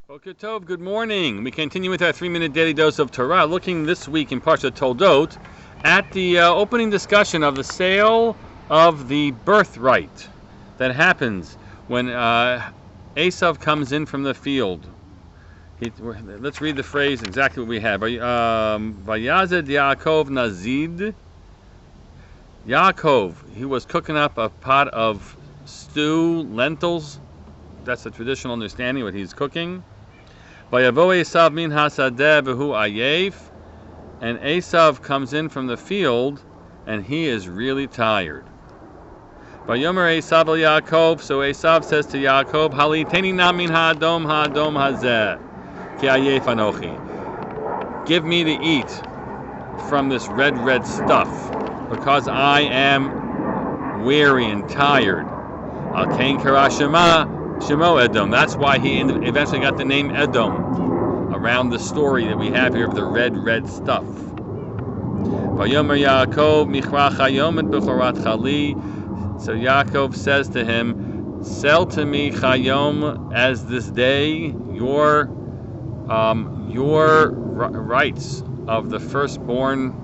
Boker Tov, good morning. We continue with our 3-minute daily dose of Torah, looking this week in Parshat Toldot at the opening discussion of the sale of the birthright that happens when Esav comes in from the field. Let's read the phrase exactly what we have. Vayazed Yaakov Nazid. Yaakov, he was cooking up a pot of stew, lentils. That's the traditional understanding of what he's cooking. Vayavo Esav min hasadeh v'hu ayef, and Esav comes in from the field, and he is really tired. Vayomer Esav el Yaakov, so Esav says to Yaakov, Haliteni na min ha'adom hazeh, ki ayef anochi. Give me to eat from this red stuff, because I am weary and tired. Al kain kara Shemo Edom. That's why he eventually got the name Edom, around the story that we have here of the red stuff. Vayomer Yaakov Michra Chayom et Bechorat Chali. So Yaakov says to him, sell to me Chayom as this day your rights of the firstborn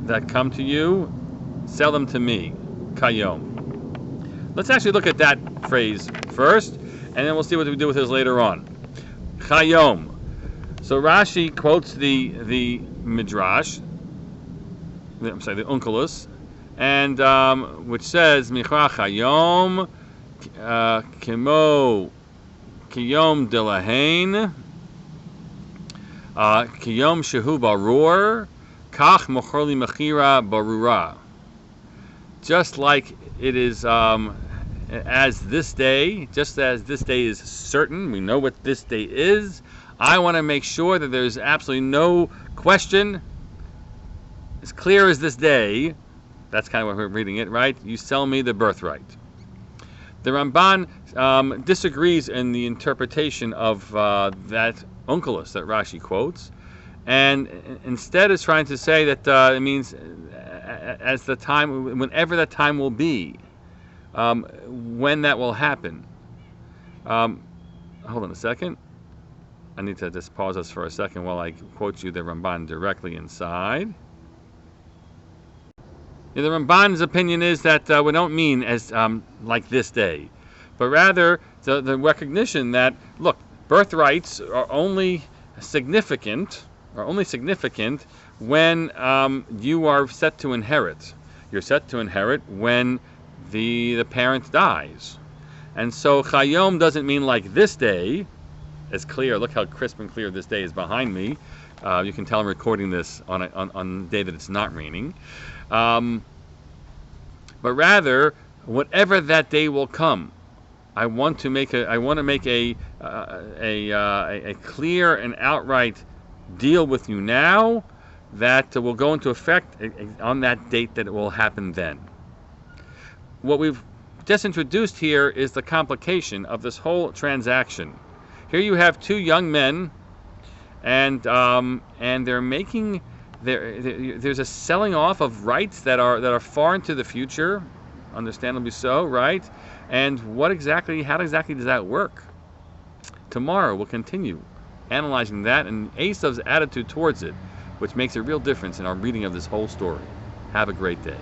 that come to you, sell them to me, Chayom. Let's actually look at that phrase first, and then we'll see what we do with this later on. Chayom. So Rashi quotes the Midrash, the Onkelos, and which says, Michra Chayom Kimo Kiyom Delahain Kiyom Shehu Barur Kach Mochorli Mechira Barura. Just like it is as this day is certain, we know what this day is, I want to make sure that there's absolutely no question, as clear as this day. That's kind of what we're reading it, right? You sell me the birthright. The Ramban disagrees in the interpretation of that Onkelos that Rashi quotes, and instead is trying to say that it means as the time, whenever that time will be, when that will happen. Hold on a second. I need to just pause us for a second while I quote you the Ramban directly inside. The Ramban's opinion is that we don't mean as like this day, but rather the recognition that, look, birthrights are only significant when you are set to inherit. You're set to inherit when the parent dies. And so Chayom doesn't mean like this day. It's clear. Look how crisp and clear this day is behind me. You can tell I'm recording this on a day that it's not raining. But rather, whatever that day will come, I want to make a clear and outright deal with you now that will go into effect on that date that it will happen then. What we've just introduced here is the complication of this whole transaction. Here you have two young men, and they're making there's a selling off of rights that are far into the future, understandably so, right? And how exactly does that work? Tomorrow we'll continue analyzing that and Esav's attitude towards it, which makes a real difference in our reading of this whole story. Have a great day.